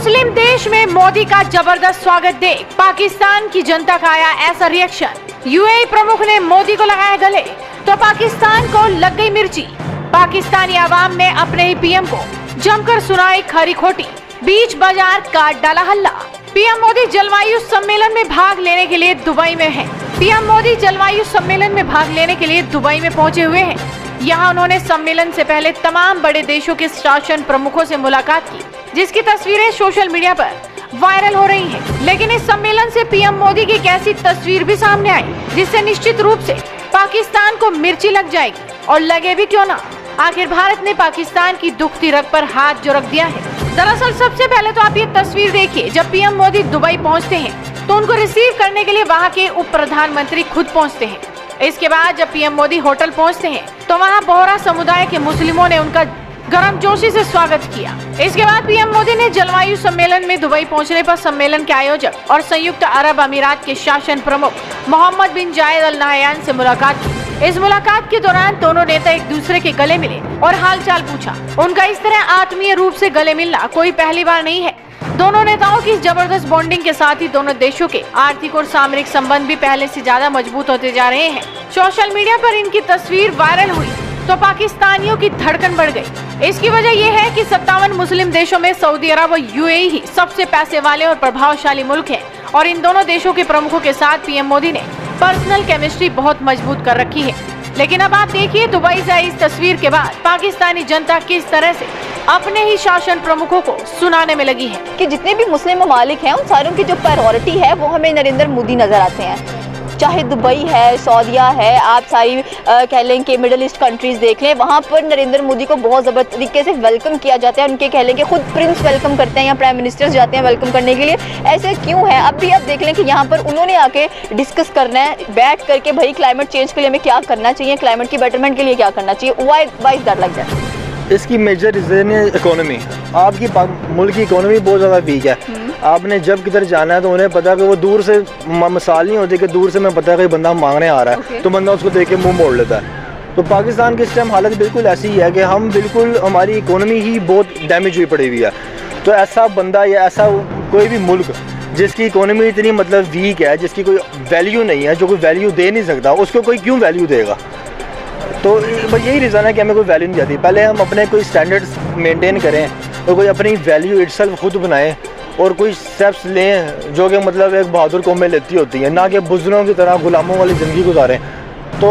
मुस्लिम देश में मोदी का जबरदस्त स्वागत देख पाकिस्तान की जनता का आया ऐसा रिएक्शन। यूएई प्रमुख ने मोदी को लगाया गले तो पाकिस्तान को लग गई मिर्ची। पाकिस्तानी आवाम ने अपने ही पीएम को जमकर सुनाई खरी खोटी, बीच बाजार काट डाला हल्ला। पीएम मोदी जलवायु सम्मेलन में भाग लेने के लिए दुबई में हैं। पीएम मोदी जलवायु सम्मेलन में भाग लेने के लिए दुबई में पहुंचे हुए हैं। यहाँ उन्होंने सम्मेलन से पहले तमाम बड़े देशों के शासन प्रमुखों से मुलाकात की, जिसकी तस्वीरें सोशल मीडिया पर वायरल हो रही हैं। लेकिन इस सम्मेलन से पीएम मोदी की कैसी तस्वीर भी सामने आई, जिससे निश्चित रूप से पाकिस्तान को मिर्ची लग जाएगी। और लगे भी क्यों ना, आखिर भारत ने पाकिस्तान की दुखती रग पर हाथ जो रख दिया है। दरअसल सबसे पहले तो आप ये तस्वीर देखिए, जब पीएम मोदी दुबई पहुँचते हैं तो उनको रिसीव करने के लिए वहाँ के उप प्रधानमंत्री खुद पहुँचते हैं। इसके बाद जब पीएम मोदी होटल पहुँचते हैं तो वहाँ बोहरा समुदाय के मुस्लिमों ने उनका गर्मजोशी से स्वागत किया। इसके बाद पीएम मोदी ने जलवायु सम्मेलन में दुबई पहुंचने पर सम्मेलन के आयोजक और संयुक्त अरब अमीरात के शासन प्रमुख मोहम्मद बिन जायद अल नाहयान से मुलाकात की। इस मुलाकात के दौरान दोनों नेता एक दूसरे के गले मिले और हालचाल पूछा। उनका इस तरह आत्मीय रूप से गले मिलना कोई पहली बार नहीं है। दोनों नेताओं की जबरदस्त बॉन्डिंग के साथ ही दोनों देशों के आर्थिक और सामरिक संबंध भी पहले से ज्यादा मजबूत होते जा रहे हैं। सोशल मीडिया पर इनकी तस्वीर वायरल हुई तो पाकिस्तानियों की धड़कन बढ़ गई। इसकी वजह यह है कि 57 मुस्लिम देशों में सऊदी अरब और यूएई ही सबसे पैसे वाले और प्रभावशाली मुल्क हैं। और इन दोनों देशों के प्रमुखों के साथ पीएम मोदी ने पर्सनल केमिस्ट्री बहुत मजबूत कर रखी है। लेकिन अब आप देखिए दुबई से आई इस तस्वीर के बाद पाकिस्तानी जनता किस तरह से अपने ही शासन प्रमुखों को सुनाने में लगी है कि जितने भी मुस्लिम ममालिक हैं उन सारों की जो प्रायोरिटी है वो हमें नरेंद्र मोदी नजर आते हैं। चाहे दुबई है, सऊदिया है, आप सारी कह लें कि मिडिल ईस्ट कंट्रीज़ देख लें, वहाँ पर नरेंद्र मोदी को बहुत ज़बरदस्त तरीके से वेलकम किया जाता है। उनके कह लें कि खुद प्रिंस वेलकम करते हैं या प्राइम मिनिस्टर्स जाते हैं वेलकम करने के लिए। ऐसे क्यों है? अब भी आप देख लें कि यहाँ पर उन्होंने आके डिस्कस करना है बैठ करके, भाई क्लाइमेट चेंज के लिए हमें क्या करना चाहिए, क्लाइमेट की बेटरमेंट के लिए क्या करना चाहिए। Why that like that? इसकी मेजर रीज़न है इकोनॉमी। आपकी मुल्क की इकोनॉमी बहुत ज़्यादा वीक है। आपने जब किधर जाना है तो उन्हें पता है कि वो दूर से मिसाल नहीं होती कि दूर से मैं पता है कि बंदा मांगने आ रहा है तो बंदा उसको देख के मुंह मोड़ लेता है। तो पाकिस्तान की इस टाइम हालत बिल्कुल ऐसी ही है कि हम बिल्कुल, हमारी इकोनॉमी ही बहुत डैमेज हुई पड़ी हुई है। तो ऐसा बंदा या ऐसा कोई भी मुल्क जिसकी इकोनॉमी इतनी मतलब वीक है, जिसकी कोई वैल्यू नहीं है, जो कोई वैल्यू दे नहीं सकता, उसको कोई क्यों वैल्यू देगा? तो यही रीज़न है कि हमें कोई वैल्यू नहीं जाती। पहले हम अपने कोई स्टैंडर्ड्स मेंटेन करें और कोई अपनी वैल्यू इटसेल्फ खुद बनाएं और कोई स्टेप्स लें जो कि मतलब एक बहादुर कौमें लेती होती हैं, ना कि बुज़ुर्गों की तरह गुलामों वाली ज़िंदगी गुजारें। तो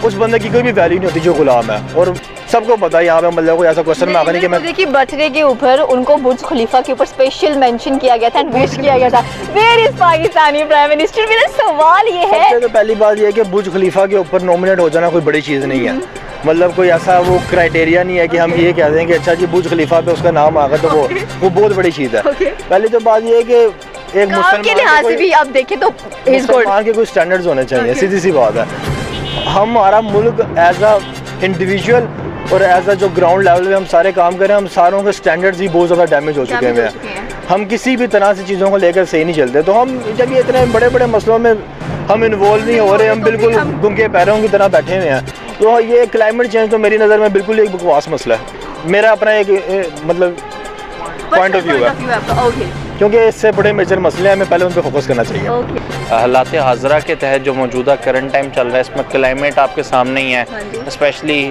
उस बंदे की कोई भी वैल्यू नहीं होती जो गुलाम है। और सबको पता है यहाँ पे मतलब कोई ऐसा क्वेश्चन में आकर नहीं कि मैं देखिए बर्थडे के ऊपर उनको बुर्ज खलीफा के ऊपर स्पेशल मेंशन किया गया था एंड विश किया गया था। Where is Pakistani prime minister? मेरा सवाल ये है, तो पहली बात ये है कि बुर्ज खलीफा के ऊपर नॉमिनेट हो जाना कोई बड़ी चीज़ नहीं है। मतलब कोई ऐसा वो क्राइटेरिया नहीं है कि हम ये कह दें कि अच्छा जी बुर्ज खलीफा पे उसका नाम आ गया तो वो बहुत बड़ी चीज़ है। पहली तो बात ये है कि एक मुसलमान के लिहाज से भी आप देखें तो मुसलमान के कोई स्टैंडर्ड्स होने चाहिए। सीधी सी बात है, हमारा मुल्क एज अ इंडिविजुअल और एज अ जो ग्राउंड लेवल पे हम सारे काम करें, हम सारों के स्टैंडर्ड्स ही बहुत ज़्यादा डैमेज हो चुके हैं। हम किसी भी तरह से चीज़ों को लेकर सही नहीं चलते। तो हम जब ये इतने बड़े बड़े मसलों में हम इन्वॉल्व नहीं हो रहे, हम बिल्कुल गुंगे पैरों की तरह बैठे हुए हैं। तो ये क्लाइमेट चेंज तो मेरी नज़र में बिल्कुल एक बकवास मसला है। मेरा अपना एक मतलब पॉइंट ऑफ व्यू है, क्योंकि इससे बड़े मेजर मसले हैं, हमें पहले उन पर फोकस करना चाहिए। हालात हाजरा के तहत जो मौजूदा करंट टाइम चल रहा है, इसमें क्लाइमेट आपके सामने ही है। स्पेशली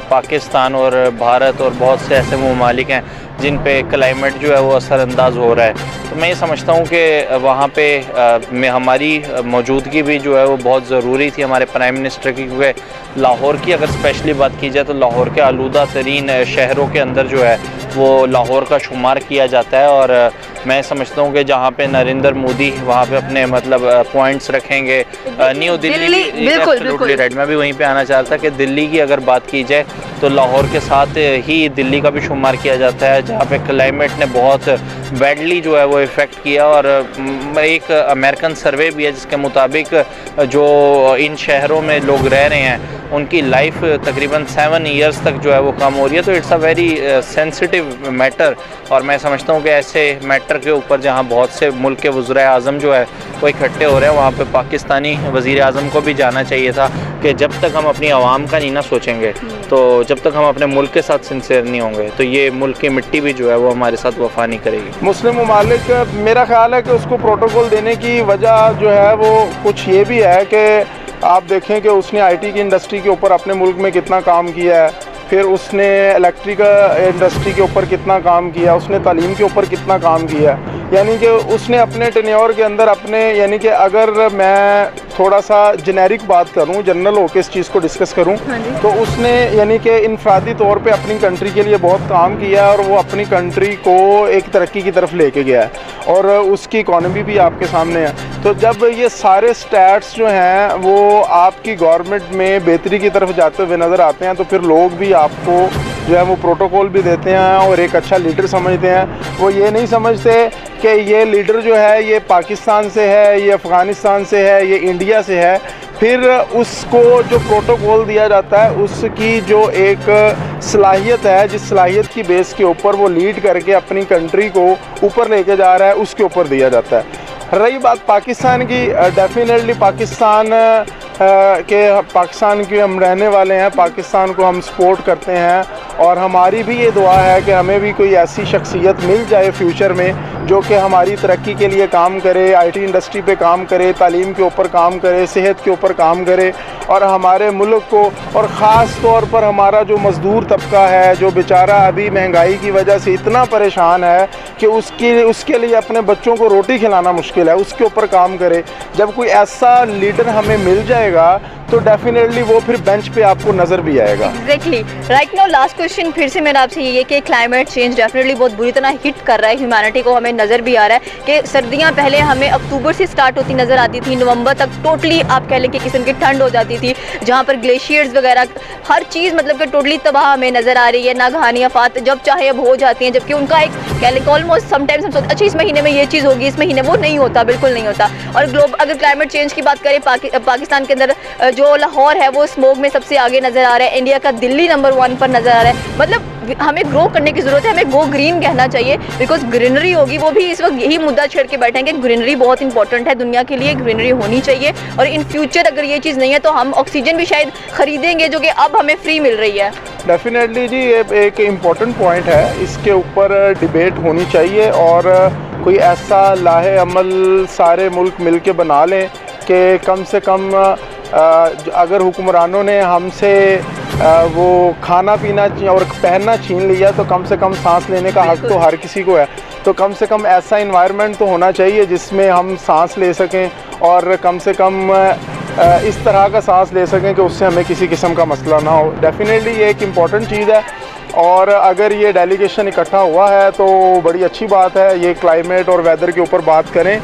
पाकिस्तान और भारत और बहुत से ऐसे ममालिक हैं जिन पे क्लाइमेट जो है वो असरअंदाज हो रहा है। तो मैं ये समझता हूँ कि वहाँ पे हमारी मौजूदगी भी जो है वो बहुत ज़रूरी थी हमारे प्राइम मिनिस्टर की, क्योंकि लाहौर की अगर स्पेशली बात की जाए तो लाहौर के आलूदा तरीन शहरों के अंदर जो है वो लाहौर का शुमार किया जाता है। और मैं समझता हूँ कि जहाँ पे नरेंद्र मोदी वहाँ पे अपने मतलब पॉइंट्स रखेंगे। न्यू दिल्ली एब्सोल्युटली राइट, मैं भी वहीं पे आना चाहता कि दिल्ली की अगर बात की जाए तो लाहौर के साथ ही दिल्ली का भी शुमार किया जाता है, जहाँ पे क्लाइमेट ने बहुत बैडली जो है वो इफ़ेक्ट किया। और एक अमेरिकन सर्वे भी है जिसके मुताबिक जो इन शहरों में लोग रह रहे हैं उनकी लाइफ तकरीबन 7 इयर्स तक जो है वो कम हो रही है। तो it's a very sensitive matter, और मैं समझता हूँ कि ऐसे मैटर के ऊपर जहाँ बहुत से मुल्क के वज़ीर आज़म जो है वो इकट्ठे हो रहे हैं, वहाँ पे पाकिस्तानी वज़ीर आज़म को भी जाना चाहिए था कि जब तक हम अपनी आवाम का नहीं ना सोचेंगे, तो जब तक हम अपने मुल्क के साथ सिंसियर नहीं होंगे, तो ये मुल्क की मिट्टी भी जो है वो हमारे साथ वफा नहीं करेगी। मुस्लिम ममालिक, मेरा ख्याल है कि उसको प्रोटोकॉल देने की वजह जो है वो कुछ ये भी है कि आप देखें कि उसने आईटी की इंडस्ट्री के ऊपर अपने मुल्क में कितना काम किया है, फिर उसने इलेक्ट्रिक इंडस्ट्री के ऊपर कितना काम किया, उसने तालीम के ऊपर कितना काम किया। यानी कि उसने अपने टेन्योर के अंदर अपने, यानी कि अगर मैं थोड़ा सा जेनेरिक बात करूं, जनरल होकर इस चीज़ को डिस्कस करूं, तो उसने यानी कि इनफरादी तौर पे अपनी कंट्री के लिए बहुत काम किया है और वो अपनी कंट्री को एक तरक्की की तरफ लेके गया है और उसकी इकॉनमी भी आपके सामने है। तो जब ये सारे स्टैट्स जो हैं वो आपकी गवर्नमेंट में बेहतरी की तरफ जाते हुए नज़र आते हैं, तो फिर लोग भी आपको जो है वो प्रोटोकॉल भी देते हैं और एक अच्छा लीडर समझते हैं। वो ये नहीं समझते कि ये लीडर जो है ये पाकिस्तान से है, ये अफ़गानिस्तान से है, ये इंडिया से है। फिर उसको जो प्रोटोकॉल दिया जाता है उसकी जो एक सलाहियत है, जिस सलाहियत की बेस के ऊपर वो लीड करके अपनी कंट्री को ऊपर लेके जा रहा है, उसके ऊपर दिया जाता है। रही बात पाकिस्तान की, डेफिनेटली पाकिस्तान के हम रहने वाले हैं, पाकिस्तान को हम सपोर्ट करते हैं और हमारी भी ये दुआ है कि हमें भी कोई ऐसी शख्सियत मिल जाए फ्यूचर में जो कि हमारी तरक्की के लिए काम करे, आईटी इंडस्ट्री पे काम करे, तालीम के ऊपर काम करे, सेहत के ऊपर काम करे और हमारे मुल्क को, और ख़ास तौर पर हमारा जो मज़दूर तबका है जो बेचारा अभी महंगाई की वजह से इतना परेशान है कि उसके लिए अपने बच्चों को रोटी खिलाना मुश्किल है, उसके ऊपर काम करे। जब कोई ऐसा लीडर हमें मिल जाएगा तो डेफिनेटली वो फिर बेंच पे आपको नज़र भी आएगा। Exactly. Right now last question फिर से मेरा आपसे ये कि क्लाइमेट चेंज डेफिनेटली बहुत बुरी तरह हिट कर रहा है ह्यूमैनिटी को, हमें नज़र भी आ रहा है कि सर्दियाँ पहले हमें अक्टूबर से स्टार्ट होती नज़र आती थी, नवंबर तक टोटली आप कह लें कि किस्म की ठंड हो जाती थी, जहाँ पर ग्लेशियर्स वगैरह हर चीज़ मतलब कि टोटली तबाह हमें नज़र आ रही है। नागहानी आफात जब चाहे अब हो जाती हैं, जबकि उनका एक कह लें ऑलमोस्ट समटाइम्स हम सोचते अच्छा इस महीने में ये चीज़ होगी, इस महीने वो नहीं होता, बिल्कुल नहीं होता। और अगर क्लाइमेट चेंज की बात करें, पाकिस्तान के अंदर जो लाहौर है वो स्मोक में सबसे आगे नज़र आ रहा है, इंडिया का दिल्ली नंबर 1 पर नज़र आ रहा है। मतलब हमें ग्रो करने की ज़रूरत है, हमें गो ग्रीन कहना चाहिए, बिकॉज ग्रीनरी होगी। वो भी इस वक्त यही मुद्दा छेड़ के बैठे हैं कि ग्रीनरी बहुत इंपॉर्टेंट है दुनिया के लिए, ग्रीनरी होनी चाहिए और इन फ्यूचर अगर ये चीज़ नहीं है तो हम ऑक्सीजन भी शायद खरीदेंगे जो कि अब हमें फ्री मिल रही है। डेफिनेटली जी, ये एक इम्पॉर्टेंट पॉइंट है, इसके ऊपर डिबेट होनी चाहिए और कोई ऐसा लाहे अमल सारे मुल्क मिल के बना लें कि कम से कम अगर हुक्मरानों ने हमसे वो खाना पीना और पहनना छीन लिया तो कम से कम सांस लेने का हक तो हर किसी को है। तो कम से कम ऐसा इन्वायरमेंट तो होना चाहिए जिसमें हम सांस ले सकें और कम से कम इस तरह का सांस ले सकें कि उससे हमें किसी किस्म का मसला ना हो। डेफिनेटली ये एक इम्पॉर्टेंट चीज़ है और अगर ये डेलीगेशन इकट्ठा हुआ है तो बड़ी अच्छी बात है, ये क्लाइमेट और वेदर के ऊपर बात करें।